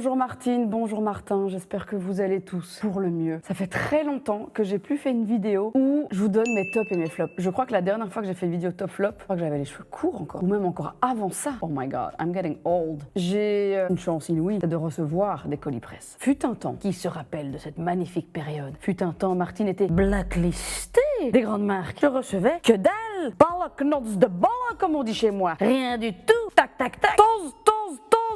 Bonjour Martine, bonjour Martin, j'espère que vous allez tous pour le mieux. Ça fait très longtemps que j'ai plus fait une vidéo où je vous donne mes tops et mes flops. Je crois que la dernière fois que j'ai fait une vidéo top flop, je crois que j'avais les cheveux courts encore, ou même encore avant ça. Oh my god, I'm getting old. J'ai une chance inouïe de recevoir des colis presse. Fut un temps, qui se rappelle de cette magnifique période, fut un temps, Martine était blacklistée des grandes marques. Je recevais que dalle, knots de bala comme on dit chez moi. Rien du tout, tac tac tac, toz.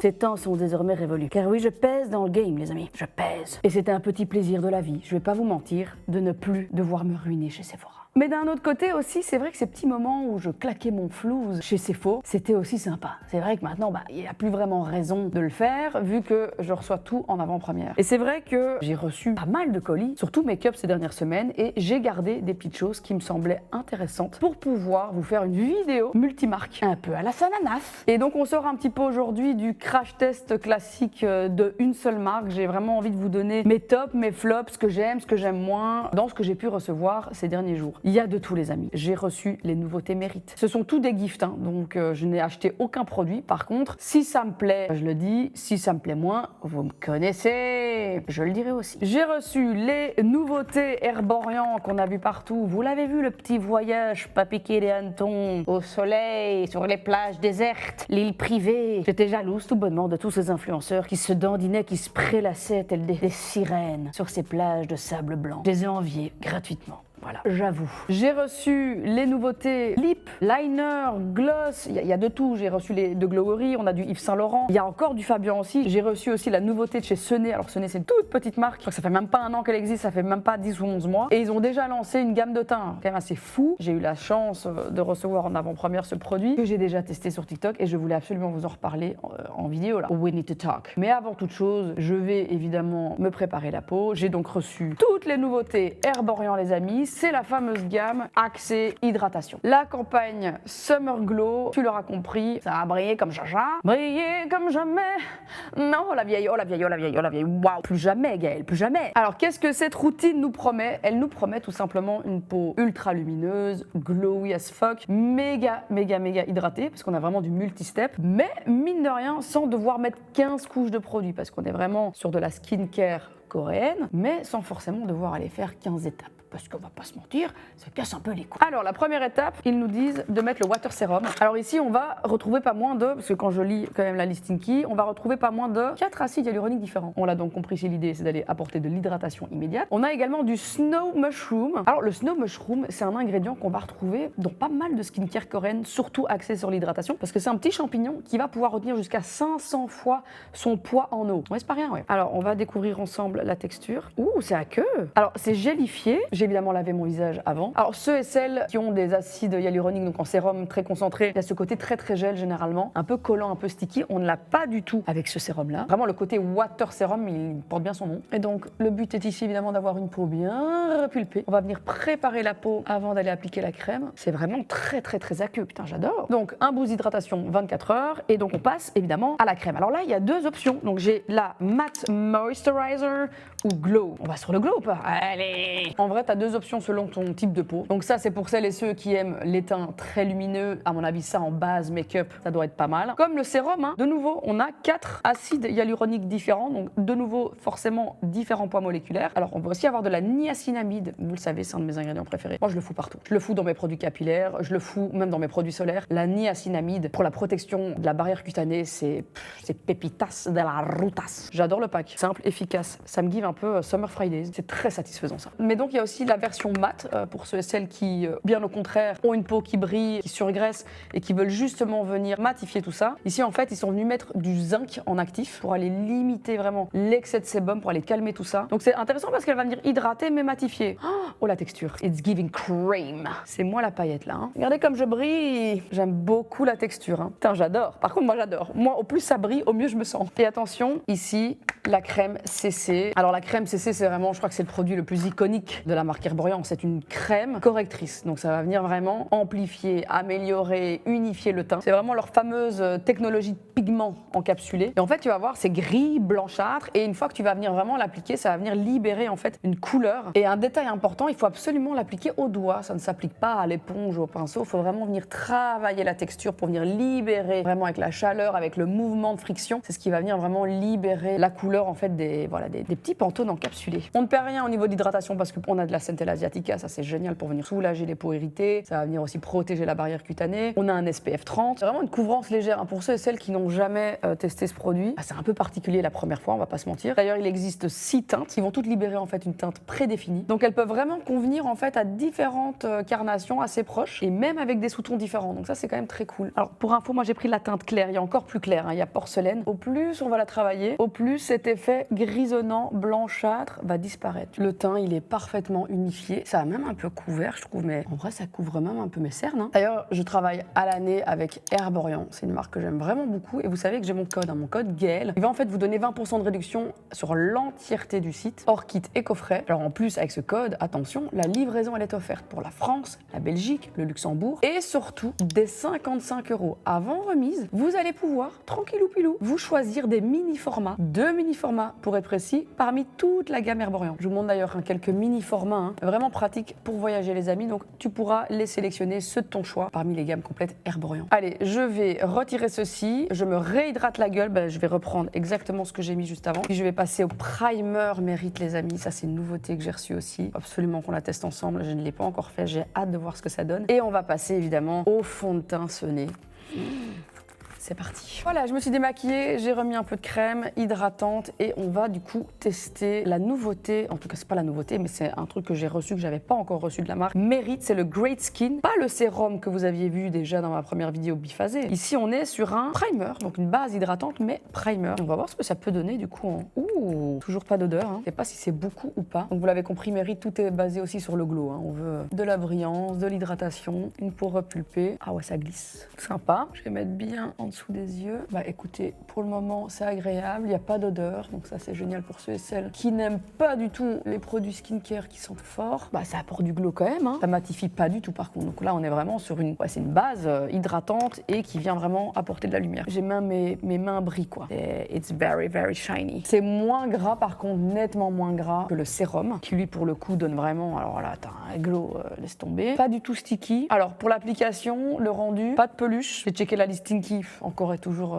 Ces temps sont désormais révolus. Car oui, je pèse dans le game, les amis. Je pèse. Et c'était un petit plaisir de la vie, je vais pas vous mentir, de ne plus devoir me ruiner chez Sephora. Mais d'un autre côté aussi, c'est vrai que ces petits moments où je claquais mon flouze chez Sephora, c'était aussi sympa. C'est vrai que maintenant, il n'y a plus vraiment raison de le faire, vu que je reçois tout en avant-première. Et c'est vrai que j'ai reçu pas mal de colis, surtout make-up ces dernières semaines, et j'ai gardé des petites choses qui me semblaient intéressantes pour pouvoir vous faire une vidéo multimarque, un peu à la Sananas. Et donc on sort un petit peu aujourd'hui du crash test classique de une seule marque. J'ai vraiment envie de vous donner mes tops, mes flops, ce que j'aime moins, dans ce que j'ai pu recevoir ces derniers jours. Il y a de tous les amis. J'ai reçu les nouveautés mérites. Ce sont tous des gifts, donc je n'ai acheté aucun produit. Par contre, si ça me plaît, je le dis. Si ça me plaît moins, vous me connaissez. Je le dirai aussi. J'ai reçu les nouveautés Herborian qu'on a vu partout. Vous l'avez vu, le petit voyage, pas piquer les hannetons, au soleil, sur les plages désertes, l'île privée. J'étais jalouse tout bonnement de tous ces influenceurs qui se dandinaient, qui se prélassaient tels des sirènes sur ces plages de sable blanc. Je les ai enviés gratuitement. Voilà, j'avoue. J'ai reçu les nouveautés lip, liner, gloss, il y a de tout. J'ai reçu les de Glowery, on a du Yves Saint Laurent, il y a encore du Fabian aussi. J'ai reçu aussi la nouveauté de chez Sené. Alors Sené, c'est une toute petite marque, je crois que ça fait même pas un an qu'elle existe, ça fait même pas 10 ou 11 mois. Et ils ont déjà lancé une gamme de teints, quand même assez fou. J'ai eu la chance de recevoir en avant-première ce produit que j'ai déjà testé sur TikTok et je voulais absolument vous en reparler en vidéo là. We need to talk. Mais avant toute chose, je vais évidemment me préparer la peau. J'ai donc reçu toutes les nouveautés Herborian, les amis. C'est la fameuse gamme Accès Hydratation. La campagne Summer Glow, tu l'auras compris, ça a brillé comme Jaja. Briller comme jamais. Non, oh la vieille, oh la vieille, oh la vieille, oh la vieille. Waouh, plus jamais, Gaëlle, plus jamais. Alors, qu'est-ce que cette routine nous promet? Elle nous promet tout simplement une peau ultra lumineuse, glowy as fuck, méga hydratée, parce qu'on a vraiment du multi-step, mais mine de rien, sans devoir mettre 15 couches de produits, parce qu'on est vraiment sur de la skincare coréenne, mais sans forcément devoir aller faire 15 étapes. Parce qu'on va pas se mentir, ça casse un peu les couilles. Alors la première étape, ils nous disent de mettre le water serum. Alors ici on va retrouver pas moins de, parce que quand je lis quand même la listing key, on va retrouver pas moins de 4 acides hyaluroniques différents. On l'a donc compris, si l'idée c'est d'aller apporter de l'hydratation immédiate. On a également du snow mushroom. Alors le snow mushroom, c'est un ingrédient qu'on va retrouver dans pas mal de skincare coréenne, surtout axé sur l'hydratation, parce que c'est un petit champignon qui va pouvoir retenir jusqu'à 500 fois son poids en eau. Ouais, c'est pas rien, ouais. Alors on va découvrir ensemble la texture. Ouh, c'est à queue. Alors c'est gélifié. J'ai évidemment lavé mon visage avant. Alors ceux et celles qui ont des acides hyaluroniques, donc en sérum très concentré, il y a ce côté très gel généralement, un peu collant, un peu sticky. On ne l'a pas du tout avec ce sérum là. Vraiment le côté water serum, il porte bien son nom. Et donc le but est ici évidemment d'avoir une peau bien repulpée. On va venir préparer la peau avant d'aller appliquer la crème. C'est vraiment très aqueux, putain j'adore. Donc un boost d'hydratation 24 heures et donc on passe évidemment à la crème. Alors là il y a deux options. Donc j'ai la matte moisturizer ou glow. On va sur le glow ou pas? Allez. En vrai t'as deux options selon ton type de peau. Donc ça c'est pour celles et ceux qui aiment les teints très lumineux. À mon avis ça en base make-up ça doit être pas mal. Comme le sérum, de nouveau on a 4 acides hyaluroniques différents. Donc de nouveau forcément différents poids moléculaires. Alors on peut aussi avoir de la niacinamide. Vous le savez c'est un de mes ingrédients préférés. Moi je le fous partout. Je le fous dans mes produits capillaires. Je le fous même dans mes produits solaires. La niacinamide pour la protection de la barrière cutanée c'est pépitas de la rutas. J'adore le pack. Simple, efficace. Ça me give un peu Summer Fridays. C'est très satisfaisant ça. Mais donc il y a aussi la version mat pour ceux et celles qui, bien au contraire, ont une peau qui brille, qui surgraisse et qui veulent justement venir matifier tout ça. Ici, en fait, ils sont venus mettre du zinc en actif pour aller limiter vraiment l'excès de sébum, pour aller calmer tout ça. Donc c'est intéressant parce qu'elle va venir hydrater mais matifier. Oh la texture, it's giving cream. C'est moi la paillette là. Regardez comme je brille. J'aime beaucoup la texture. Putain, j'adore. Par contre, moi j'adore. Moi, au plus ça brille, au mieux je me sens. Et attention, ici, la crème CC. Alors la crème CC, c'est vraiment, je crois que c'est le produit le plus iconique de la marque Herborian. C'est une crème correctrice. Donc ça va venir vraiment amplifier, améliorer, unifier le teint. C'est vraiment leur fameuse technologie de pigment encapsulé. Et en fait, tu vas voir, c'est gris, blanchâtre. Et une fois que tu vas venir vraiment l'appliquer, ça va venir libérer en fait une couleur. Et un détail important, il faut absolument l'appliquer au doigt. Ça ne s'applique pas à l'éponge ou au pinceau. Il faut vraiment venir travailler la texture pour venir libérer vraiment avec la chaleur, avec le mouvement de friction. C'est ce qui va venir vraiment libérer la couleur en fait des petits Pantone encapsulés. On ne perd rien au niveau d'hydratation parce qu'on a de la Centella asiatica. Ça, c'est génial pour venir soulager les peaux irritées. Ça va venir aussi protéger la barrière cutanée. On a un SPF 30. C'est vraiment une couvrance légère hein, pour ceux et celles qui n'ont jamais testé ce produit. C'est un peu particulier la première fois, on va pas se mentir. D'ailleurs, il existe 6 teintes qui vont toutes libérer en fait une teinte prédéfinie. Donc elles peuvent vraiment convenir en fait à différentes carnations assez proches et même avec des sous-tons différents. Donc ça, c'est quand même très cool. Alors pour info, moi j'ai pris la teinte claire. Il y a encore plus clair. Hein. Il y a porcelaine. Au plus on va la travailler, au plus cet effet grisonnant, blanchâtre va disparaître. Le teint, il est parfaitement unifié. Ça a même un peu couvert, je trouve, mais en vrai, ça couvre même un peu mes cernes. Hein. D'ailleurs, je travaille à l'année avec Herborian. C'est une marque que j'aime vraiment beaucoup. Et vous savez que j'ai mon code, hein, mon code GAEL. Il va en fait vous donner 20% de réduction sur l'entièreté du site, hors kit et coffret. Alors en plus, avec ce code, attention, la livraison, elle est offerte pour la France, la Belgique, le Luxembourg. Et surtout, dès 55 € avant remise, vous allez pouvoir, tranquillou pilou, vous choisir des mini-formats, 2 mini-formats pour être précis, parmi toute la gamme Herborian. Je vous montre d'ailleurs quelques mini-formats, hein, vraiment pratiques pour voyager les amis, donc tu pourras les sélectionner, ceux de ton choix, parmi les gammes complètes Herborian. Allez, je vais retirer ceci, je me réhydrate la gueule, je vais reprendre exactement ce que j'ai mis juste avant, puis je vais passer au primer Mérite les amis, ça c'est une nouveauté que j'ai reçue aussi, absolument qu'on la teste ensemble, je ne l'ai pas encore fait, j'ai hâte de voir ce que ça donne. Et on va passer évidemment au fond de teint sonné. C'est parti. Voilà, je me suis démaquillée, j'ai remis un peu de crème hydratante et on va du coup tester la nouveauté. En tout cas, c'est pas la nouveauté, mais c'est un truc que j'ai reçu, que j'avais pas encore reçu de la marque. Mérite, c'est le Great Skin. Pas le sérum que vous aviez vu déjà dans ma première vidéo biphasée. Ici, on est sur un primer, donc une base hydratante, mais primer. On va voir ce que ça peut donner du coup. Ouh, toujours pas d'odeur. Hein. Je sais pas si c'est beaucoup ou pas. Donc vous l'avez compris, Mérite, tout est basé aussi sur le glow. Hein. On veut de la brillance, de l'hydratation, une peau repulpée. Ah ouais, ça glisse. Sympa. Je vais mettre bien en dessous des yeux. Écoutez, pour le moment, c'est agréable, il n'y a pas d'odeur, donc ça c'est génial pour ceux et celles qui n'aiment pas du tout les produits skincare qui sentent fort. Ça apporte du glow quand même, hein. Ça matifie pas du tout par contre. Donc là, on est vraiment sur une, c'est une base hydratante et qui vient vraiment apporter de la lumière. J'ai mes mains brillent quoi. Et it's very very shiny. C'est moins gras par contre, nettement moins gras que le sérum, qui lui pour le coup donne vraiment, alors là, t'as un glow, laisse tomber. Pas du tout sticky. Alors pour l'application, le rendu, pas de peluche. J'ai checké la listing qui encore est toujours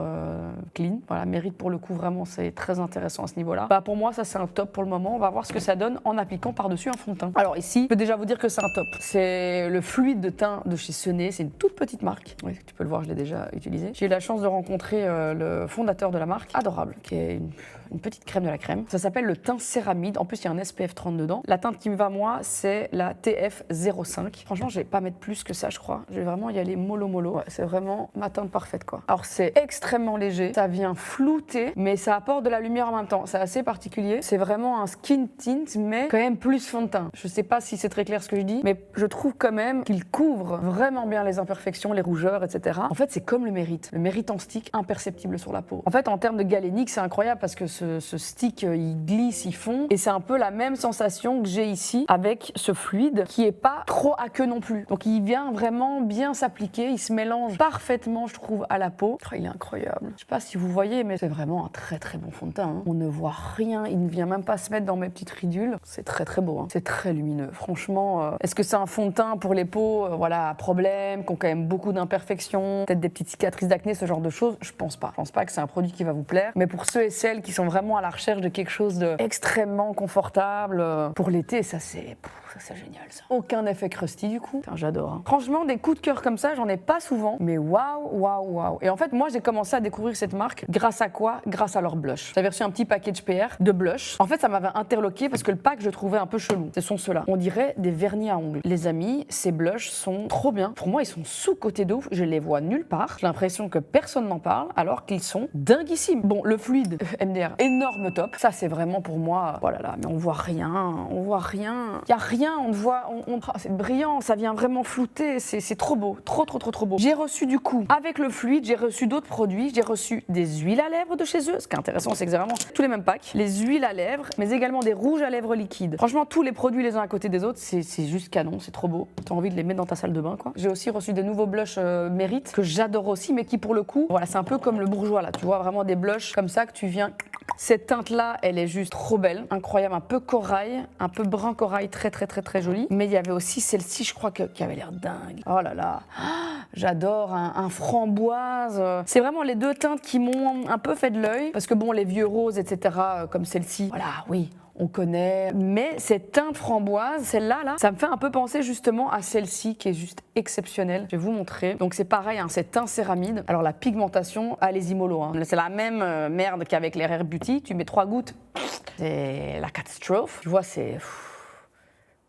clean. Voilà, Mérite pour le coup, vraiment, c'est très intéressant à ce niveau-là. Pour moi, ça c'est un top pour le moment. On va voir ce que ça donne en appliquant par-dessus un fond de teint. Alors ici, je peux déjà vous dire que c'est un top. C'est le fluide de teint de chez Sené. C'est une toute petite marque. Oui, tu peux le voir, je l'ai déjà utilisé. J'ai eu la chance de rencontrer le fondateur de la marque, adorable, qui est une petite crème de la crème. Ça s'appelle le teint céramide. En plus, il y a un SPF 30 dedans. La teinte qui me va, moi, c'est la TF05. Franchement, je vais pas mettre plus que ça, je crois. Je vais vraiment y aller mollo mollo. Ouais, c'est vraiment ma teinte parfaite, quoi. Alors, c'est extrêmement léger. Ça vient flouter, mais ça apporte de la lumière en même temps. C'est assez particulier. C'est vraiment un skin tint, mais quand même plus fond de teint. Je sais pas si c'est très clair ce que je dis, mais je trouve quand même qu'il couvre vraiment bien les imperfections, les rougeurs, etc. En fait, c'est comme le Mérite. Le Mérite en stick, imperceptible sur la peau. En fait, en termes de galénique, c'est incroyable parce que ce stick, il glisse, il fond. Et c'est un peu la même sensation que j'ai ici avec ce fluide qui est pas trop aqueux non plus. Donc il vient vraiment bien s'appliquer. Il se mélange parfaitement, je trouve, à la peau. Oh, il est incroyable. Je sais pas si vous voyez, mais c'est vraiment un très très bon fond de teint. Hein. On ne voit rien. Il ne vient même pas se mettre dans mes petites ridules. C'est très très beau. Hein. C'est très lumineux. Franchement, est-ce que c'est un fond de teint pour les peaux à problème, qui ont quand même beaucoup d'imperfections, peut-être des petites cicatrices d'acné, ce genre de choses? Je pense pas. Je pense pas que c'est un produit qui va vous plaire. Mais pour ceux et celles qui sont vraiment à la recherche de quelque chose d'extrêmement confortable pour l'été, ça c'est génial ça. Aucun effet crusty du coup. Putain, j'adore. Hein. Franchement, des coups de cœur comme ça, j'en ai pas souvent, mais waouh. Et en fait, moi j'ai commencé à découvrir cette marque grâce à quoi? Grâce à leur blush. J'avais reçu un petit package PR de blush. En fait, ça m'avait interloqué parce que le pack je trouvais un peu chelou. Ce sont ceux-là. On dirait des vernis à ongles. Les amis, ces blushs sont trop bien. Pour moi, ils sont sous-cotés de ouf. Je les vois nulle part. J'ai l'impression que personne n'en parle alors qu'ils sont dinguissimes. Bon, le fluide MDR, énorme fameux top. Ça, c'est vraiment pour moi, voilà là, mais on voit rien, on voit rien. Il y a rien, on voit, c'est brillant, ça vient vraiment flouter, c'est trop beau, trop beau. J'ai reçu du coup, avec le fluide, j'ai reçu d'autres produits. J'ai reçu des huiles à lèvres de chez eux. Ce qui est intéressant, c'est que c'est vraiment tous les mêmes packs. Les huiles à lèvres, mais également des rouges à lèvres liquides. Franchement, tous les produits les uns à côté des autres, c'est juste canon, c'est trop beau. T'as envie de les mettre dans ta salle de bain, quoi. J'ai aussi reçu des nouveaux blushs Mérite que j'adore aussi, mais qui pour le coup, voilà, c'est un peu comme le bourgeois là. Tu vois vraiment des blushs comme ça que tu viens. Cette teinte-là, elle est juste trop belle, incroyable, un peu corail, un peu brun corail, très jolie. Mais il y avait aussi celle-ci, je crois, qui avait l'air dingue. Oh là là, j'adore un framboise. C'est vraiment les deux teintes qui m'ont un peu fait de l'œil, parce que bon, les vieux roses, etc., comme celle-ci, voilà, oui. On connaît, mais cette teinte framboise, celle-là, là, ça me fait un peu penser justement à celle-ci qui est juste exceptionnelle. Je vais vous montrer. Donc c'est pareil, hein, c'est teint céramide. Alors la pigmentation, allez-y mollo. Hein. C'est la même merde qu'avec les Rare Beauty. Tu mets 3 gouttes, c'est la catastrophe. Tu vois, c'est...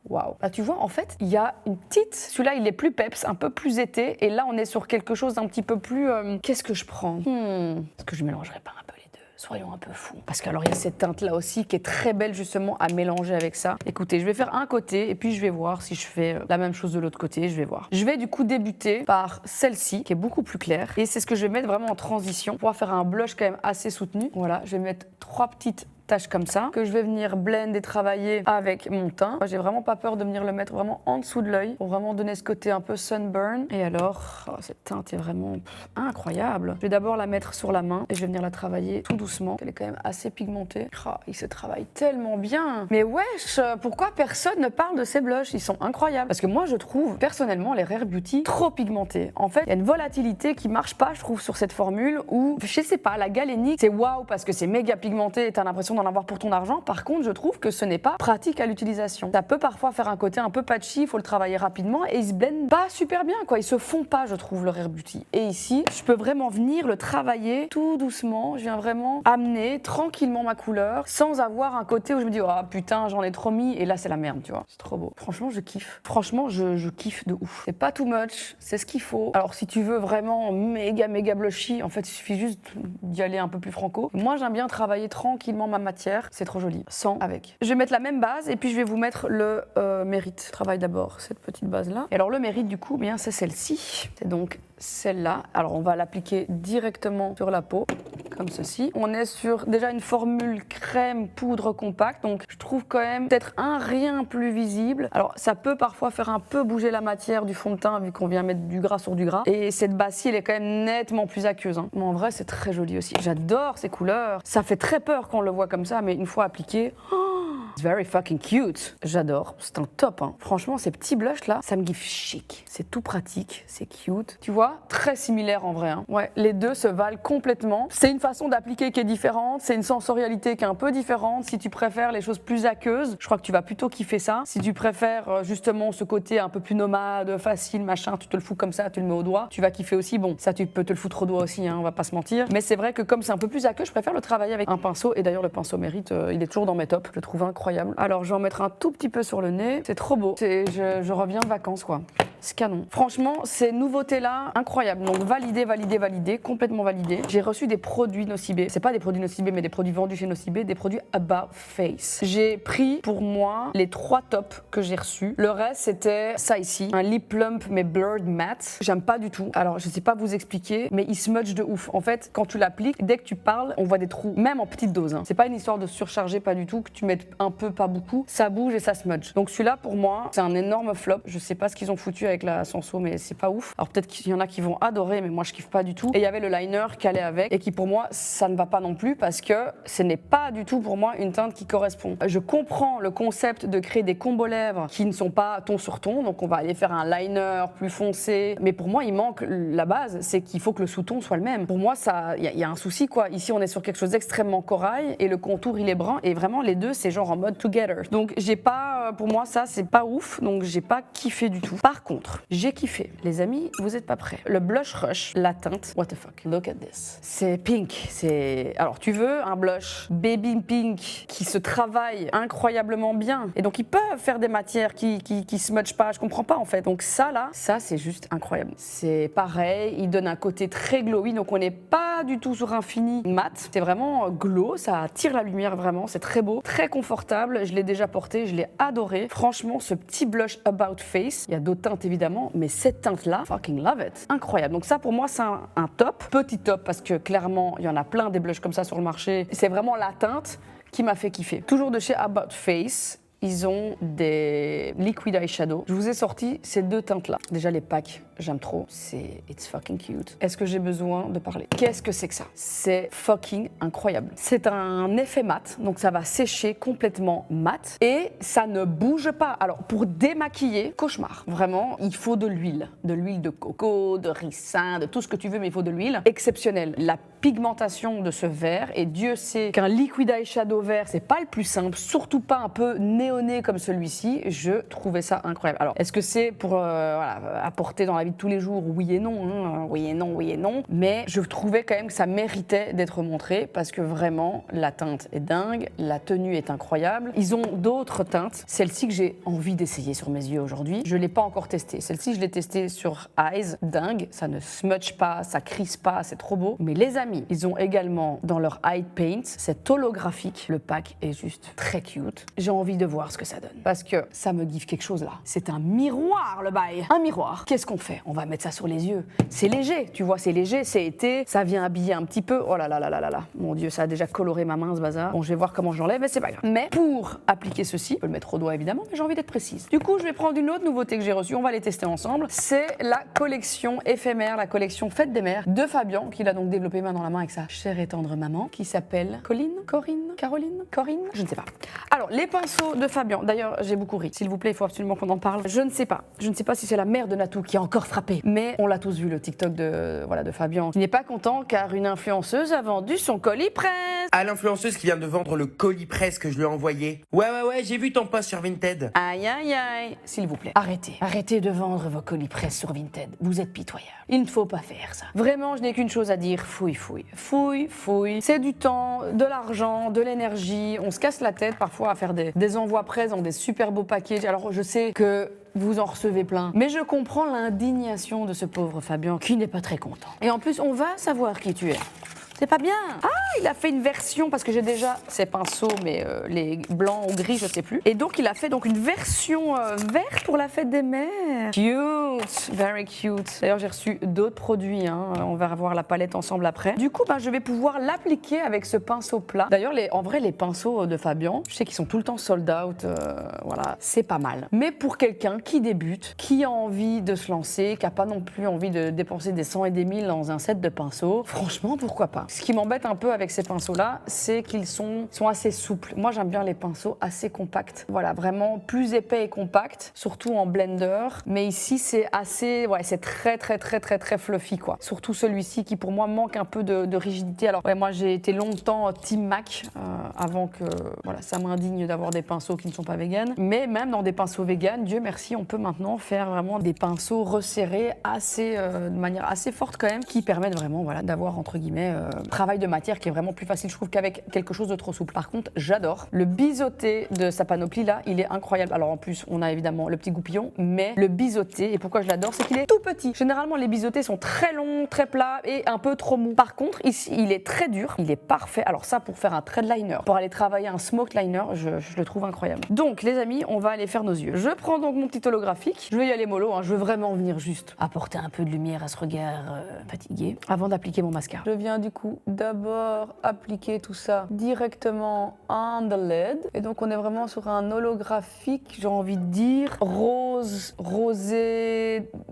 Waouh. Là, tu vois, en fait, il y a une petite... Celui-là, il est plus peps, un peu plus été. Et là, on est sur quelque chose d'un petit peu plus... Qu'est-ce que je prends Est-ce que je mélangerais pas un peu les deux? Soyons un peu fous. Parce que alors il y a cette teinte-là aussi qui est très belle justement à mélanger avec ça. Écoutez, je vais faire un côté et puis je vais voir si je fais la même chose de l'autre côté. Je vais voir. Je vais du coup débuter par celle-ci qui est beaucoup plus claire. Et c'est ce que je vais mettre vraiment en transition pour pouvoir faire un blush quand même assez soutenu. Voilà, je vais mettre 3 petites tâches comme ça, que je vais venir blend et travailler avec mon teint. J'ai vraiment pas peur de venir le mettre vraiment en dessous de l'œil pour vraiment donner ce côté un peu sunburn. Et alors, cette teinte est vraiment incroyable. Je vais d'abord la mettre sur la main et je vais venir la travailler tout doucement. Elle est quand même assez pigmentée. Il se travaille tellement bien. Mais wesh, pourquoi personne ne parle de ces blushs? Ils sont incroyables. Parce que moi, je trouve personnellement les Rare Beauty trop pigmentés. En fait, il y a une volatilité qui marche pas, je trouve, sur cette formule où, je sais pas, la galénique, c'est waouh parce que c'est méga pigmenté et t'as l'impression d'en avoir pour ton argent. Par contre, je trouve que ce n'est pas pratique à l'utilisation. Ça peut parfois faire un côté un peu patchy, il faut le travailler rapidement et ils se blendent pas super bien, quoi. Ils se font pas, je trouve, le Rare Beauty. Et ici, je peux vraiment venir le travailler tout doucement. Je viens vraiment amener tranquillement ma couleur sans avoir un côté où je me dis, oh putain, j'en ai trop mis et là, c'est la merde, tu vois. C'est trop beau. Franchement, je kiffe. Franchement, je kiffe de ouf. C'est pas too much, c'est ce qu'il faut. Alors, si tu veux vraiment méga blushy, en fait, il suffit juste d'y aller un peu plus franco. Moi, j'aime bien travailler tranquillement ma matière. C'est trop joli. Sans, avec. Je vais mettre la même base et puis je vais vous mettre le Mérite. Je travaille d'abord cette petite base-là. Et alors, le Mérite, du coup, bien, c'est celle-ci. C'est donc celle-là. Alors, on va l'appliquer directement sur la peau, comme ceci. On est sur déjà une formule crème poudre compacte, donc je trouve quand même peut-être un rien plus visible. Alors, ça peut parfois faire un peu bouger la matière du fond de teint, vu qu'on vient mettre du gras sur du gras. Et cette base-ci, elle est quand même nettement plus aqueuse. Hein. Mais en vrai, c'est très joli aussi. J'adore ces couleurs. Ça fait très peur quand on le voit comme ça, mais une fois appliqué... It's very fucking cute. J'adore. C'est un top. Hein. Franchement, ces petits blushs là, ça me give chic. C'est tout pratique, c'est cute. Tu vois, très similaire en vrai. Hein. Ouais, les deux se valent complètement. C'est une façon d'appliquer qui est différente. C'est une sensorialité qui est un peu différente. Si tu préfères les choses plus aqueuses, je crois que tu vas plutôt kiffer ça. Si tu préfères justement ce côté un peu plus nomade, facile, machin, tu te le fous comme ça, tu le mets au doigt, tu vas kiffer aussi. Bon, ça tu peux te le foutre au doigt aussi, hein, on va pas se mentir. Mais c'est vrai que comme c'est un peu plus aqueux, je préfère le travailler avec un pinceau. Et d'ailleurs, le pinceau Mérite, il est toujours dans mes tops. Je le trouve incroyable. Alors, je vais en mettre un tout petit peu sur le nez. C'est trop beau. Je reviens de vacances, quoi. C'est canon. Franchement, ces nouveautés-là, incroyables. Donc, validé, complètement validé. J'ai reçu des produits Nocibé. C'est pas des produits Nocibé, mais des produits vendus chez Nocibé, des produits About Face. J'ai pris pour moi les 3 tops que j'ai reçus. Le reste, c'était ça ici. Un lip plump, mais blurred matte. J'aime pas du tout. Alors, je sais pas vous expliquer, mais il smudge de ouf. En fait, quand tu l'appliques, dès que tu parles, on voit des trous, même en petite dose. Hein. C'est pas une histoire de surcharger, pas du tout, que tu mettes un peu, pas beaucoup. Ça bouge et ça smudge. Donc, celui-là, pour moi, c'est un énorme flop. Je sais pas ce qu'ils ont foutu avec la Senso, mais c'est pas ouf. Alors, peut-être qu'il y en a qui vont adorer, mais moi, je kiffe pas du tout. Et il y avait le liner qui allait avec et qui, pour moi, ça ne va pas non plus parce que ce n'est pas du tout, pour moi, une teinte qui correspond. Je comprends le concept de créer des combos lèvres qui ne sont pas ton sur ton. Donc, on va aller faire un liner plus foncé. Mais pour moi, il manque la base, c'est qu'il faut que le sous-ton soit le même. Pour moi, il y a un souci, quoi. Ici, on est sur quelque chose d'extrêmement corail et le contour, il est brun. Et vraiment, les deux, c'est genre en mode together. Donc, j'ai pas, pour moi, ça, c'est pas ouf. Donc, j'ai pas kiffé du tout. Par contre, contre, j'ai kiffé. Les amis, vous êtes pas prêts. Le Blush Rush, la teinte, what the fuck, look at this. C'est pink, c'est... Alors, tu veux un blush baby pink qui se travaille incroyablement bien. Et donc, ils peuvent faire des matières qui smudge pas, je comprends pas en fait. Donc ça là, ça c'est juste incroyable. C'est pareil, il donne un côté très glowy, donc on n'est pas du tout sur un fini mat. C'est vraiment glow, ça attire la lumière vraiment, c'est très beau, très confortable. Je l'ai déjà porté, je l'ai adoré. Franchement, ce petit blush About Face, il y a d'autres teintes évidemment, mais cette teinte là, fucking love it. Incroyable. Donc ça pour moi c'est un top, petit top parce que clairement il y en a plein des blushs comme ça sur le marché. C'est vraiment la teinte qui m'a fait kiffer. Toujours de chez About Face. Ils ont des liquid eyeshadow. Je vous ai sorti ces deux teintes-là. Déjà, les packs, j'aime trop. C'est it's fucking cute. Est-ce que j'ai besoin de parler? Qu'est-ce que c'est que ça? C'est fucking incroyable. C'est un effet mat, donc ça va sécher complètement mat et ça ne bouge pas. Alors, pour démaquiller, cauchemar. Vraiment, il faut de l'huile. De l'huile de coco, de ricin, de tout ce que tu veux, mais il faut de l'huile. Exceptionnelle. La pigmentation de ce vert, et Dieu sait qu'un liquid eyeshadow vert, c'est pas le plus simple, surtout pas un peu néoné comme celui-ci. Je trouvais ça incroyable. Alors, est-ce que c'est pour voilà, apporter dans la vie de tous les jours? Oui et non, hein. Oui et non, oui et non. Mais je trouvais quand même que ça méritait d'être montré parce que vraiment, la teinte est dingue, la tenue est incroyable. Ils ont d'autres teintes. Celle-ci que j'ai envie d'essayer sur mes yeux aujourd'hui, je l'ai pas encore testée. Celle-ci, je l'ai testée sur Eyes, dingue. Ça ne smudge pas, ça crisse pas, c'est trop beau. Mais les amis, ils ont également dans leur Eye Paint, c'est holographique. Le pack est juste très cute. J'ai envie de voir ce que ça donne. Parce que ça me give quelque chose là. C'est un miroir le bail. Un miroir. Qu'est-ce qu'on fait? On va mettre ça sur les yeux. C'est léger, tu vois, c'est léger, c'est été. Ça vient habiller un petit peu. Oh là là là là là là. Mon Dieu, ça a déjà coloré ma main ce bazar. Bon, je vais voir comment je l'enlève, mais c'est pas grave. Mais pour appliquer ceci, je peux le mettre au doigt évidemment, mais j'ai envie d'être précise. Du coup, je vais prendre une autre nouveauté que j'ai reçue. On va les tester ensemble. C'est la collection éphémère, la collection Fête des Mères de Fabian, qu'il a donc développé main dans la main avec sa chère et tendre maman, qui s'appelle Corinne, je ne sais pas. Alors, les pinceaux de Fabian, d'ailleurs, j'ai beaucoup ri. S'il vous plaît, il faut absolument qu'on en parle. Je ne sais pas si c'est la mère de Natou qui a encore frappé, mais on l'a tous vu, le TikTok de Fabian, qui n'est pas content car une influenceuse a vendu son colis presse. Ah, l'influenceuse qui vient de vendre le colis presse que je lui ai envoyé. Ouais, j'ai vu ton post sur Vinted. Aïe, aïe, aïe. S'il vous plaît, arrêtez de vendre vos colis presse sur Vinted. Vous êtes pitoyable. Il ne faut pas faire ça. Vraiment, je n'ai qu'une chose à dire, fouille. C'est du temps, de l'argent, de l'énergie. On se casse la tête parfois à faire des envois presse dans des super beaux paquets. Alors, je sais que vous en recevez plein. Mais je comprends l'indignation de ce pauvre Fabian qui n'est pas très content. Et en plus, on va savoir qui tu es. C'est pas bien. Ah, il a fait une version, parce que j'ai déjà ces pinceaux, mais les blancs ou gris, je sais plus. Et donc, il a fait donc une version verte pour la fête des mères. Cute, very cute. D'ailleurs, j'ai reçu d'autres produits. Hein. On va revoir la palette ensemble après. Du coup, je vais pouvoir l'appliquer avec ce pinceau plat. D'ailleurs, en vrai, les pinceaux de Fabian, je sais qu'ils sont tout le temps sold out. Voilà, c'est pas mal. Mais pour quelqu'un qui débute, qui a envie de se lancer, qui a pas non plus envie de dépenser des 100 et des 1000 dans un set de pinceaux, franchement, pourquoi pas? Ce qui m'embête un peu avec ces pinceaux-là, c'est qu'ils sont assez souples. Moi, j'aime bien les pinceaux assez compacts. Voilà, vraiment plus épais et compact, surtout en blender. Mais ici, c'est assez, c'est très fluffy, quoi. Surtout celui-ci qui, pour moi, manque un peu de rigidité. Alors, moi, j'ai été longtemps Team MAC avant que, ça m'indigne d'avoir des pinceaux qui ne sont pas véganes. Mais même dans des pinceaux véganes, Dieu merci, on peut maintenant faire vraiment des pinceaux resserrés de manière assez forte quand même, qui permettent vraiment, d'avoir entre guillemets travail de matière qui est vraiment plus facile, je trouve, qu'avec quelque chose de trop souple. Par contre, j'adore. Le biseauté de sa panoplie là, il est incroyable. Alors en plus, on a évidemment le petit goupillon, mais le biseauté, et pourquoi je l'adore, c'est qu'il est tout petit. Généralement, les biseautés sont très longs, très plats et un peu trop mous. Par contre, ici, il est très dur, il est parfait. Alors ça, pour faire un thread liner, pour aller travailler un smoke liner, je le trouve incroyable. Donc, les amis, on va aller faire nos yeux. Je prends donc mon petit holographique. Je vais y aller mollo, hein. Je veux vraiment venir juste apporter un peu de lumière à ce regard fatigué avant d'appliquer mon mascara. Je viens du coup d'abord appliquer tout ça directement on the lid. Et donc on est vraiment sur un holographique, j'ai envie de dire, rosé,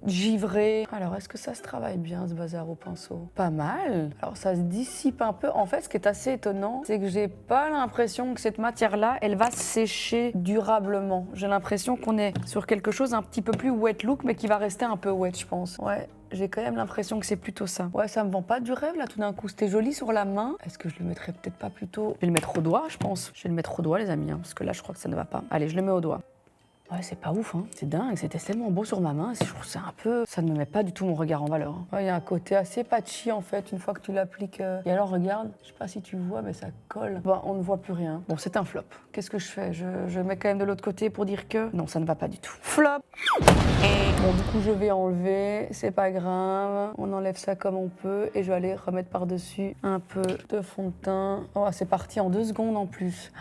givré. Alors est-ce que ça se travaille bien ce bazar au pinceau? Pas mal. Alors ça se dissipe un peu. En fait, ce qui est assez étonnant, c'est que j'ai pas l'impression que cette matière-là, elle va sécher durablement. J'ai l'impression qu'on est sur quelque chose un petit peu plus wet look, mais qui va rester un peu wet, je pense. Ouais. J'ai quand même l'impression que c'est plutôt ça. Ouais, ça me vend pas du rêve là tout d'un coup. C'était joli sur la main. Est-ce que je le mettrais peut-être pas plutôt... Je vais le mettre au doigt, je pense. Je vais le mettre au doigt, les amis, hein, parce que là, je crois que ça ne va pas. Allez, je le mets au doigt. Ouais, c'est pas ouf, hein. C'est dingue, c'était tellement beau sur ma main. Je trouve que c'est un peu... Ça ne me met pas du tout mon regard en valeur. Il y a un côté assez patchy, en fait, une fois que tu l'appliques. Et alors, regarde, je sais pas si tu vois, mais ça colle. Bon, on ne voit plus rien. Bon, c'est un flop. Qu'est-ce que je fais? Je mets quand même de l'autre côté pour dire que... Non, ça ne va pas du tout. Flop. Bon, du coup, je vais enlever. C'est pas grave. On enlève ça comme on peut. Et je vais aller remettre par-dessus un peu de fond de teint. Oh, c'est parti en 2 secondes en plus.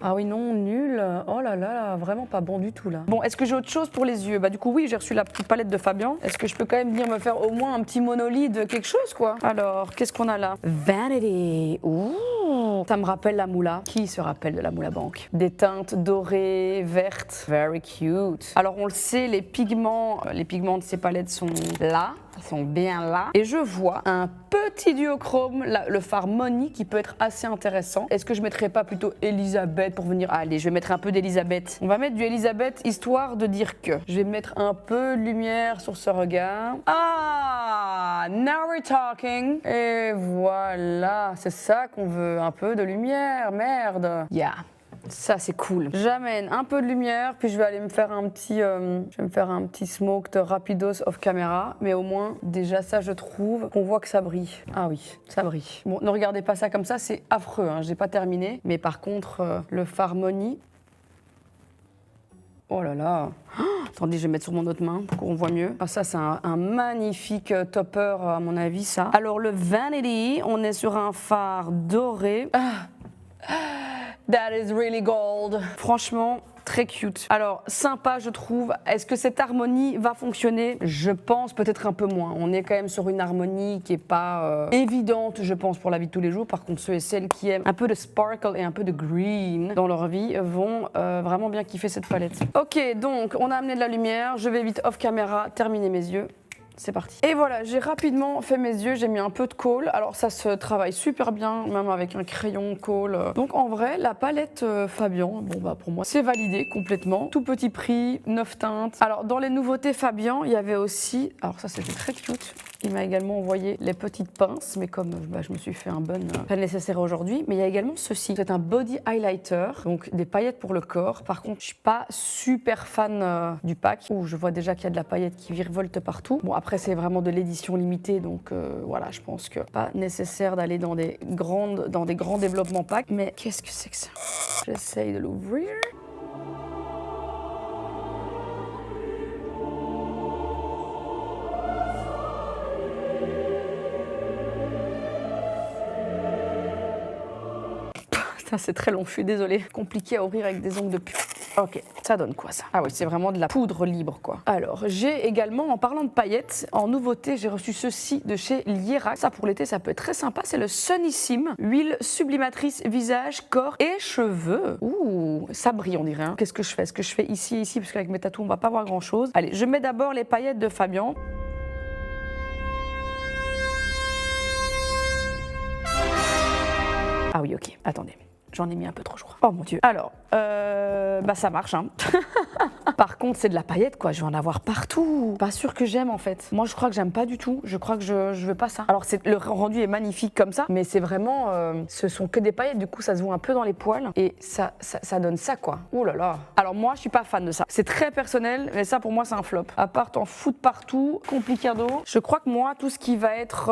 Ah oui, non, nul. Oh là là, vraiment pas bon du tout là. Bon, est-ce que j'ai autre chose pour les yeux? Bah du coup oui, j'ai reçu la petite palette de Fabien. Est-ce que je peux quand même venir me faire au moins un petit monolithe de quelque chose quoi? Alors, qu'est-ce qu'on a là? Vanity. Ouh, ça me rappelle la moula. Qui se rappelle de la moula banque? Des teintes dorées, vertes. Very cute. Alors on le sait, les pigments de ces palettes sont là. Ils sont bien là. Et je vois un petit duochrome, le fard Money, qui peut être assez intéressant. Est-ce que je mettrais pas plutôt Elisabeth pour venir... Allez, je vais mettre un peu d'Elisabeth. On va mettre du Elisabeth, histoire de dire que... Je vais mettre un peu de lumière sur ce regard. Ah, now we're talking. Et voilà, c'est ça qu'on veut. Un peu de lumière, merde. Yeah. Ça c'est cool. J'amène un peu de lumière, puis je vais aller me faire un petit smoke de rapidos off camera. Mais au moins, déjà ça je trouve qu'on voit que ça brille. Ah oui, ça brille. Bon, ne regardez pas ça comme ça, c'est affreux, hein. J'ai pas terminé. Mais par contre, le fard Money... Oh là là. Oh, attendez, je vais mettre sur mon autre main pour qu'on voit mieux. Ah, ça, c'est un magnifique topper, à mon avis, ça. Alors, le Vanity, on est sur un fard doré. Ah. That is really gold. Franchement, très cute. Alors, sympa, je trouve. Est-ce que cette harmonie va fonctionner? Je pense peut-être un peu moins. On est quand même sur une harmonie qui n'est pas évidente, je pense, pour la vie de tous les jours. Par contre, ceux et celles qui aiment un peu de sparkle et un peu de green dans leur vie vont vraiment bien kiffer cette palette. Ok, donc, on a amené de la lumière. Je vais vite off caméra terminer mes yeux. C'est parti. Et voilà, j'ai rapidement fait mes yeux, j'ai mis un peu de kohl. Alors ça se travaille super bien, même avec un crayon kohl. Donc en vrai, la palette Fabien, bon bah pour moi, c'est validé complètement. Tout petit prix, 9 teintes. Alors dans les nouveautés Fabien, il y avait aussi, alors ça c'était très cute. Il m'a également envoyé les petites pinces, mais comme je me suis fait un bun pas nécessaire aujourd'hui. Mais il y a également ceci. C'est un body highlighter, donc des paillettes pour le corps. Par contre, je suis pas super fan du pack. Ouh, je vois déjà qu'il y a de la paillette qui virevolte partout. Bon, après, c'est vraiment de l'édition limitée, donc voilà, je pense que pas nécessaire d'aller dans des grands développements pack. Mais qu'est-ce que c'est que ça? J'essaye de l'ouvrir. C'est très long, je suis désolée. Compliqué à ouvrir avec des ongles de pu. Ok, ça donne quoi ça? Ah oui, c'est vraiment de la poudre libre quoi. Alors, j'ai également, en parlant de paillettes, en nouveauté, j'ai reçu ceci de chez Lierac. Ça pour l'été, ça peut être très sympa. C'est le Sunissime, huile sublimatrice visage, corps et cheveux. Ouh, ça brille on dirait. Hein. Qu'est-ce que je fais? Est-ce que je fais ici et ici? Parce qu'avec mes tatous, on va pas voir grand chose. Allez, je mets d'abord les paillettes de Fabien. Ah oui, ok, attendez. J'en ai mis un peu trop, je crois. Oh mon Dieu. Alors, bah ça marche, hein. Par contre, c'est de la paillette, quoi. Je vais en avoir partout. Pas sûr que j'aime, en fait. Moi, je crois que j'aime pas du tout. Je crois que je veux pas ça. Alors, le rendu est magnifique comme ça, mais c'est vraiment... ce sont que des paillettes, du coup, ça se voit un peu dans les poils. Et ça donne ça, quoi. Ouh là là. Alors, moi, je suis pas fan de ça. C'est très personnel, mais ça, pour moi, c'est un flop. À part t'en foutre partout, complicado. Je crois que moi, tout ce qui va être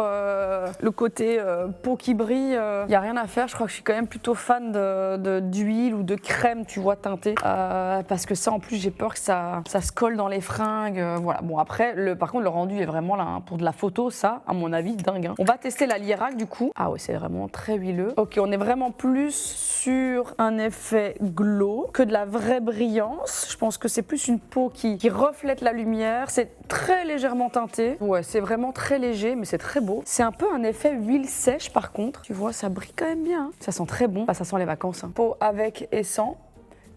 le côté peau qui brille, y a rien à faire. Je crois que je suis quand même plutôt fan d'huile ou de crème, tu vois, teintée. Parce que ça, en plus, j'ai peur que ça se colle dans les fringues. Voilà. Bon, après, par contre, le rendu est vraiment là. Hein, pour de la photo, ça, à mon avis, dingue. Hein. On va tester la Lierac, du coup. Ah oui, c'est vraiment très huileux. Ok, on est vraiment plus sur un effet glow que de la vraie brillance. Je pense que c'est plus une peau qui reflète la lumière. C'est très légèrement teinté. Ouais, c'est vraiment très léger, mais c'est très beau. C'est un peu un effet huile sèche, par contre. Tu vois, ça brille quand même bien. Hein. Ça sent très bon. Bah, ça sent les vacances. Hein. Peau avec et sans.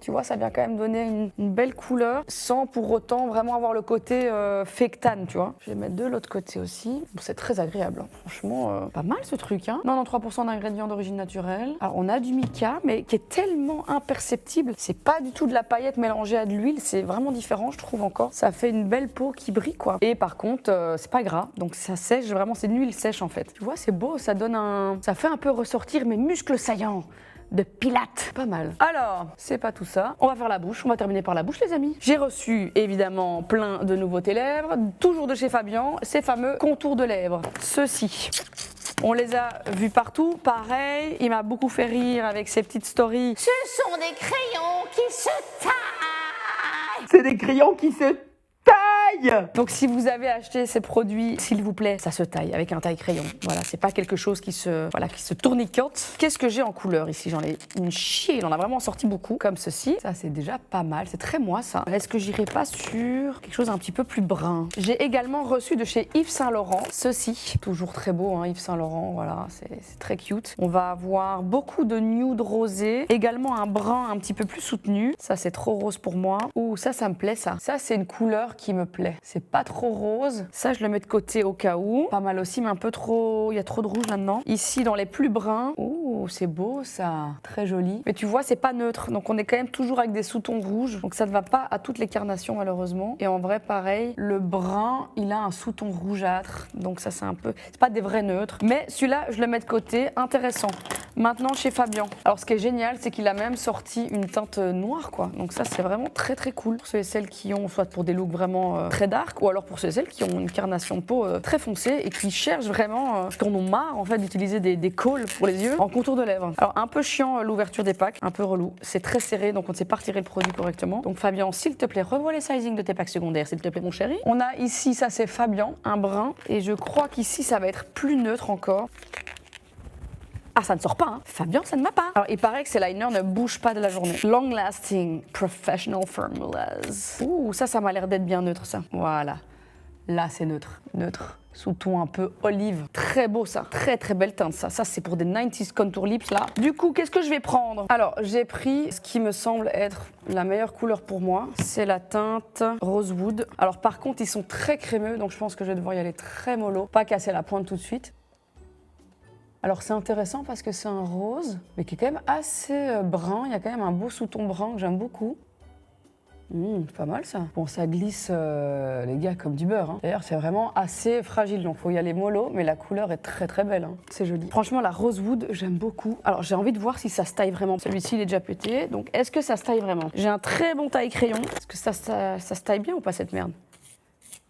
Tu vois, ça vient quand même donner une belle couleur sans pour autant vraiment avoir le côté fake tan, tu vois. Je vais mettre de l'autre côté aussi. Bon, c'est très agréable, hein. Franchement, pas mal ce truc. Hein. 93% d'ingrédients d'origine naturelle. Alors, on a du mica, mais qui est tellement imperceptible. C'est pas du tout de la paillette mélangée à de l'huile. C'est vraiment différent, je trouve encore. Ça fait une belle peau qui brille, quoi. Et par contre, c'est pas gras. Donc, ça sèche vraiment. C'est une huile sèche, en fait. Tu vois, c'est beau. Ça donne ça fait un peu ressortir mes muscles saillants. de Pilates. Pas mal. Alors, c'est pas tout ça. On va faire la bouche. On va terminer par la bouche, les amis. J'ai reçu, évidemment, plein de nouveautés lèvres. Toujours de chez Fabien, ces fameux contours de lèvres. Ceux-ci. On les a vus partout. Pareil, il m'a beaucoup fait rire avec ses petites stories. Ce sont des crayons qui se taillent. C'est des crayons qui se taillent. Donc si vous avez acheté ces produits, s'il vous plaît, ça se taille avec un taille-crayon. Voilà, c'est pas quelque chose qui se tournicote. Qu'est-ce que j'ai en couleur ici? J'en ai une chier, il en a vraiment sorti beaucoup, comme ceci. Ça, c'est déjà pas mal, c'est très moi ça. Est-ce que j'irai pas sur quelque chose un petit peu plus brun? J'ai également reçu de chez Yves Saint Laurent ceci. Toujours très beau, hein, Yves Saint Laurent, voilà, c'est très cute. On va avoir beaucoup de nude rosé, également un brun un petit peu plus soutenu. Ça, c'est trop rose pour moi. Ouh, ça me plaît ça. Ça, c'est une couleur qui me plaît. C'est pas trop rose. Ça, je le mets de côté au cas où. Pas mal aussi, mais un peu trop... Il y a trop de rouge là-dedans. Ici, dans les plus bruns. Ouh, c'est beau ça. Très joli. Mais tu vois, c'est pas neutre. Donc, on est quand même toujours avec des sous-tons rouges. Donc, ça ne va pas à toutes les carnations, malheureusement. Et en vrai, pareil, le brun, il a un sous-ton rougeâtre. Donc, ça, c'est un peu... C'est pas des vrais neutres. Mais celui-là, je le mets de côté. Intéressant. Maintenant, chez Fabien. Alors, ce qui est génial, c'est qu'il a même sorti une teinte noire, quoi. Donc, ça, c'est vraiment très, très cool. Pour ceux et celles qui ont, soit pour des looks vraiment très dark, ou alors pour ceux et celles qui ont une carnation de peau très foncée et qui cherchent vraiment, qui en ont marre en fait d'utiliser des cols pour les yeux en contour de lèvres. Alors un peu chiant l'ouverture des packs, un peu relou, c'est très serré donc on ne sait pas retirer le produit correctement. Donc Fabien, s'il te plaît, revois les sizings de tes packs secondaires s'il te plaît mon chéri. On a ici, ça c'est Fabien, un brun et je crois qu'ici ça va être plus neutre encore. Ah, ça ne sort pas, hein. Fabien, ça ne m'a pas. Alors, il paraît que ces liners ne bougent pas de la journée. Long Lasting Professional Formulas. Ouh, ça m'a l'air d'être bien neutre, ça. Voilà. Là, c'est neutre. Neutre. Sous-ton un peu olive. Très beau, ça. Très, très belle teinte, ça. Ça, c'est pour des 90s contour lips, là. Du coup, qu'est-ce que je vais prendre? Alors, j'ai pris ce qui me semble être la meilleure couleur pour moi. C'est la teinte Rosewood. Alors, par contre, ils sont très crémeux, donc je pense que je vais devoir y aller très mollo. Pas casser la pointe tout de suite. Alors c'est intéressant parce que c'est un rose, mais qui est quand même assez brun. Il y a quand même un beau sous-ton brun que j'aime beaucoup. Pas mal ça. Bon, ça glisse, les gars, comme du beurre. Hein. D'ailleurs, c'est vraiment assez fragile, donc faut y aller mollo, mais la couleur est très très belle. Hein. C'est joli. Franchement, la Rosewood, j'aime beaucoup. Alors, j'ai envie de voir si ça se taille vraiment. Celui-ci, il est déjà pété, donc est-ce que ça se taille vraiment? J'ai un très bon taille-crayon. Est-ce que ça se taille bien ou pas, cette merde?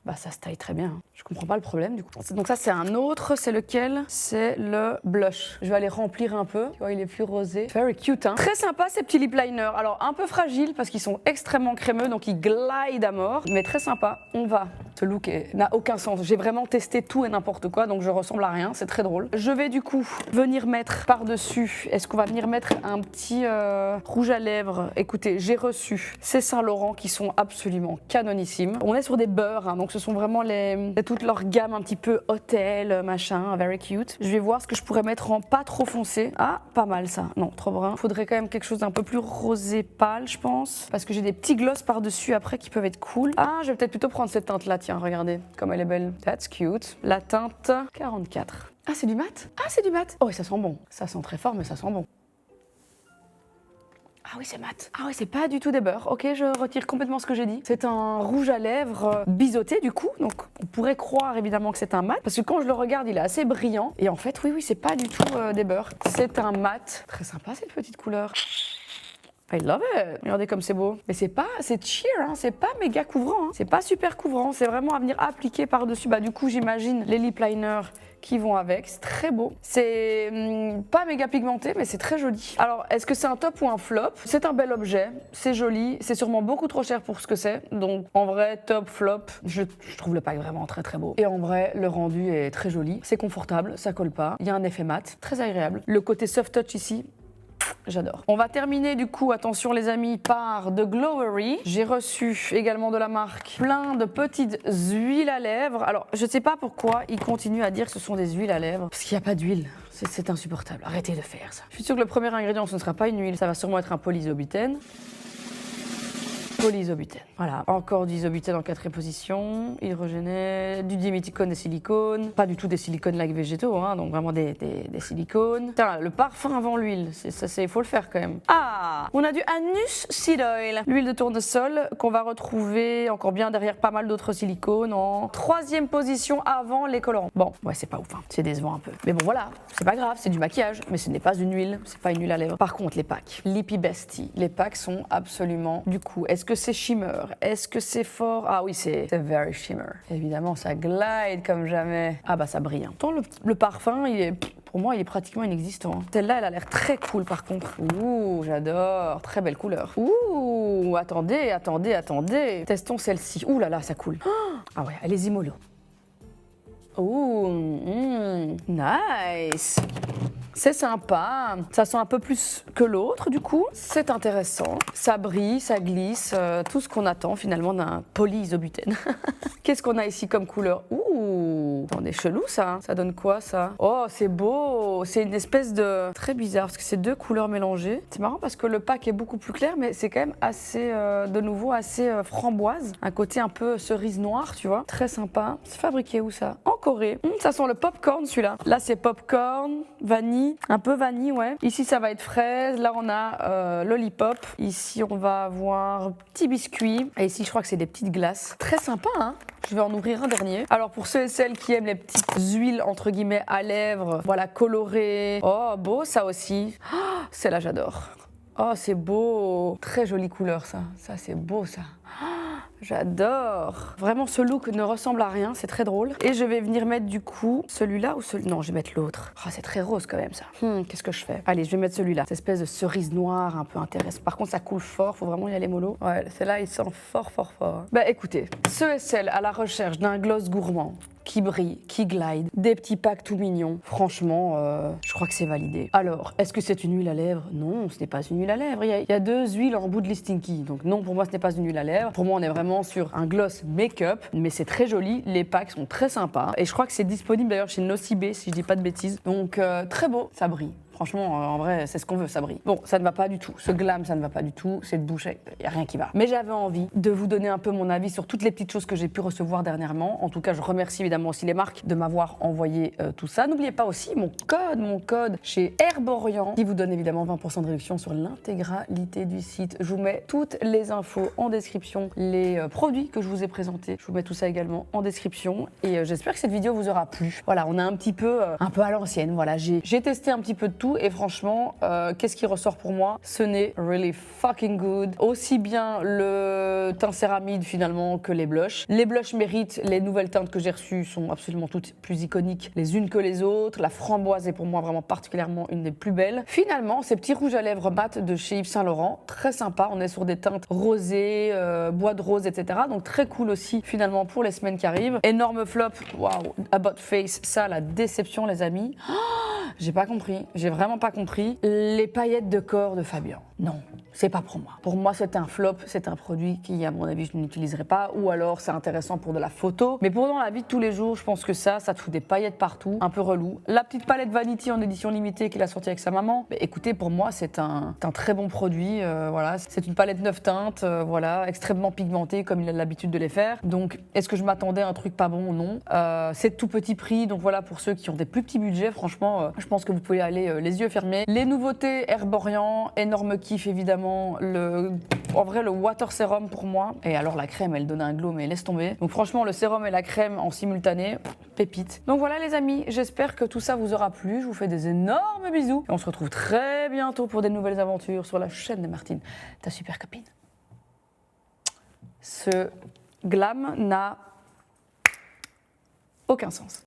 Bah ça se taille très bien, hein. Je comprends pas le problème du coup. Donc ça c'est un autre, c'est lequel? C'est le blush. Je vais aller remplir un peu, tu vois il est plus rosé. Very cute hein. Très sympa ces petits lip liners. Alors un peu fragiles parce qu'ils sont extrêmement crémeux donc ils glident à mort. Mais très sympa, on va. Ce look n'a aucun sens. J'ai vraiment testé tout et n'importe quoi donc je ressemble à rien, c'est très drôle. Je vais du coup venir mettre par-dessus, est-ce qu'on va venir mettre un petit rouge à lèvres? Écoutez, j'ai reçu ces Saint Laurent qui sont absolument canonissimes. On est sur des beurres hein, donc ce sont vraiment toute leur gamme un petit peu hôtel, machin, very cute. Je vais voir ce que je pourrais mettre en pas trop foncé. Ah, pas mal ça. Non, trop brun. Faudrait quand même quelque chose d'un peu plus rosé pâle, je pense. Parce que j'ai des petits gloss par-dessus après qui peuvent être cool. Ah, je vais peut-être plutôt prendre cette teinte-là, tiens, regardez. Comme elle est belle. That's cute. La teinte 44. Ah, c'est du mat? Ah, c'est du mat. Oh, et ça sent bon. Ça sent très fort, mais ça sent bon. Ah oui, c'est mat. Ah oui, c'est pas du tout des beurres. Ok, je retire complètement ce que j'ai dit. C'est un rouge à lèvres biseauté du coup. Donc on pourrait croire évidemment que c'est un mat. Parce que quand je le regarde, il est assez brillant. Et en fait, oui, c'est pas du tout des beurres. C'est un mat. Très sympa cette petite couleur. I love it. Regardez comme c'est beau. Mais c'est cheer, hein. C'est pas méga couvrant. Hein. C'est pas super couvrant. C'est vraiment à venir appliquer par-dessus. Bah du coup, j'imagine les lip liners qui vont avec. C'est très beau. C'est pas méga pigmenté, mais c'est très joli. Alors, est-ce que c'est un top ou un flop? C'est un bel objet. C'est joli. C'est sûrement beaucoup trop cher pour ce que c'est. Donc, en vrai, top, flop. Je trouve le pack vraiment très très beau. Et en vrai, le rendu est très joli. C'est confortable, ça colle pas. Il y a un effet mat, très agréable. Le côté soft touch ici, j'adore. On va terminer du coup, attention les amis, par The Glowery. J'ai reçu également de la marque plein de petites huiles à lèvres. Alors, je sais pas pourquoi ils continuent à dire que ce sont des huiles à lèvres. Parce qu'il n'y a pas d'huile. C'est insupportable. Arrêtez de faire ça. Je suis sûre que le premier ingrédient, ce ne sera pas une huile. Ça va sûrement être un polysobutène. Polyisobutène. Voilà, encore du isobutène en 4e position, hydrogéné, du diméthicone des silicones, pas du tout des silicones like végétaux, hein, donc vraiment des silicones. Putain, le parfum avant l'huile, il faut le faire quand même. Ah, on a du Anus Seed Oil, l'huile de tournesol qu'on va retrouver encore bien derrière pas mal d'autres silicones en 3e position avant les colorants. Bon, ouais, c'est pas ouf, hein. C'est décevant un peu. Mais bon, voilà, c'est pas grave, c'est du maquillage, mais ce n'est pas une huile, c'est pas une huile à lèvres. Par contre, les packs, Lippy Bestie, les packs sont absolument du coup. Est-ce que c'est shimmer? Est-ce que c'est fort? Ah oui, c'est very shimmer. Évidemment, ça glide comme jamais. Ah bah ça brille. Hein. Tant le parfum, pour moi, il est pratiquement inexistant. Hein. Celle-là, elle a l'air très cool par contre. Ouh, j'adore. Très belle couleur. Ouh, attendez. Testons celle-ci. Ouh là là, ça coule. Ah ouais, allez-y mollo. Ouh, nice. C'est sympa, ça sent un peu plus que l'autre du coup, c'est intéressant, ça brille, ça glisse, tout ce qu'on attend finalement d'un polyisobutène. Qu'est-ce qu'on a ici comme couleur? Ouh, attendez, chelou ça donne quoi ça? Oh c'est beau, c'est une espèce de... Très bizarre parce que c'est 2 couleurs mélangées. C'est marrant parce que le pack est beaucoup plus clair mais c'est quand même assez, de nouveau assez framboise, un côté un peu cerise noire tu vois, très sympa. C'est fabriqué où ça? En Corée. Ça sent le popcorn celui-là. Là c'est popcorn, vanille. Un peu vanille, ouais. Ici, ça va être fraise. Là, on a lollipop. Ici, on va avoir petit biscuit. Et ici, je crois que c'est des petites glaces. Très sympa, hein. Je vais en ouvrir un dernier. Alors, pour ceux et celles qui aiment les petites huiles, entre guillemets, à lèvres, voilà, colorées. Oh, beau, ça aussi. Oh, celle-là, j'adore. Oh, c'est beau. Très jolie couleur, ça. Ça, c'est beau, ça. J'adore. Vraiment, ce look ne ressemble à rien, c'est très drôle. Et je vais venir mettre du coup celui-là ou celui... Non, je vais mettre l'autre. Oh, c'est très rose quand même ça. Qu'est-ce que je fais? Allez, je vais mettre celui-là. Cette espèce de cerise noire un peu intéressante. Par contre, ça coule fort, faut vraiment y aller mollo. Ouais, celle-là, il sent fort. Bah écoutez, ceux et celles à la recherche d'un gloss gourmand, qui brille, qui glide, des petits packs tout mignons. Franchement, je crois que c'est validé. Alors, est-ce que c'est une huile à lèvres? Non, ce n'est pas une huile à lèvres. Il y a 2 huiles en bout de listinky. Donc non, pour moi, ce n'est pas une huile à lèvres. Pour moi, on est vraiment sur un gloss make-up, mais c'est très joli. Les packs sont très sympas. Et je crois que c'est disponible d'ailleurs chez Nocibé, si je dis pas de bêtises. Donc très beau, ça brille. Franchement, en vrai, c'est ce qu'on veut, ça brille. Bon, ça ne va pas du tout. Ce glam, ça ne va pas du tout. Cette bouche, il n'y a rien qui va. Mais j'avais envie de vous donner un peu mon avis sur toutes les petites choses que j'ai pu recevoir dernièrement. En tout cas, je remercie évidemment aussi les marques de m'avoir envoyé tout ça. N'oubliez pas aussi mon code chez Herborian qui vous donne évidemment 20% de réduction sur l'intégralité du site. Je vous mets toutes les infos en description, les produits que je vous ai présentés. Je vous mets tout ça également en description et j'espère que cette vidéo vous aura plu. Voilà, on est un peu à l'ancienne. Voilà, j'ai testé un petit peu de tout et franchement, qu'est-ce qui ressort pour moi? Ce n'est really fucking good. Aussi bien le teint céramide finalement que les blushs. Les blushs méritent, les nouvelles teintes que j'ai reçues sont absolument toutes plus iconiques les unes que les autres. La framboise est pour moi vraiment particulièrement une des plus belles. Finalement, ces petits rouges à lèvres mat de chez Yves Saint Laurent, très sympa. On est sur des teintes rosées, bois de rose, etc. Donc très cool aussi finalement pour les semaines qui arrivent. Énorme flop, waouh, About Face, ça la déception les amis. J'ai pas compris, j'ai vraiment pas compris. Les paillettes de corps de Fabien, non, c'est pas pour moi. Pour moi, c'est un flop, c'est un produit qui, à mon avis, je n'utiliserai pas. Ou alors, c'est intéressant pour de la photo. Mais pour dans la vie de tous les jours, je pense que ça te fout des paillettes partout, un peu relou. La petite palette Vanity en édition limitée qu'il a sortie avec sa maman, mais écoutez, pour moi, c'est un très bon produit. Voilà, c'est une palette 9 teintes, voilà, extrêmement pigmentée comme il a l'habitude de les faire. Donc, est-ce que je m'attendais à un truc pas bon? Non. C'est tout petit prix, donc voilà, pour ceux qui ont des plus petits budgets, franchement, je pense que vous pouvez aller les yeux fermés. Les nouveautés Herborian, énorme kiff évidemment. En vrai, le water sérum pour moi. Et alors la crème, elle donne un glow, mais laisse tomber. Donc franchement, le sérum et la crème en simultané, pépite. Donc voilà les amis, j'espère que tout ça vous aura plu. Je vous fais des énormes bisous. Et on se retrouve très bientôt pour des nouvelles aventures sur la chaîne de Martine, ta super copine. Ce glam n'a aucun sens.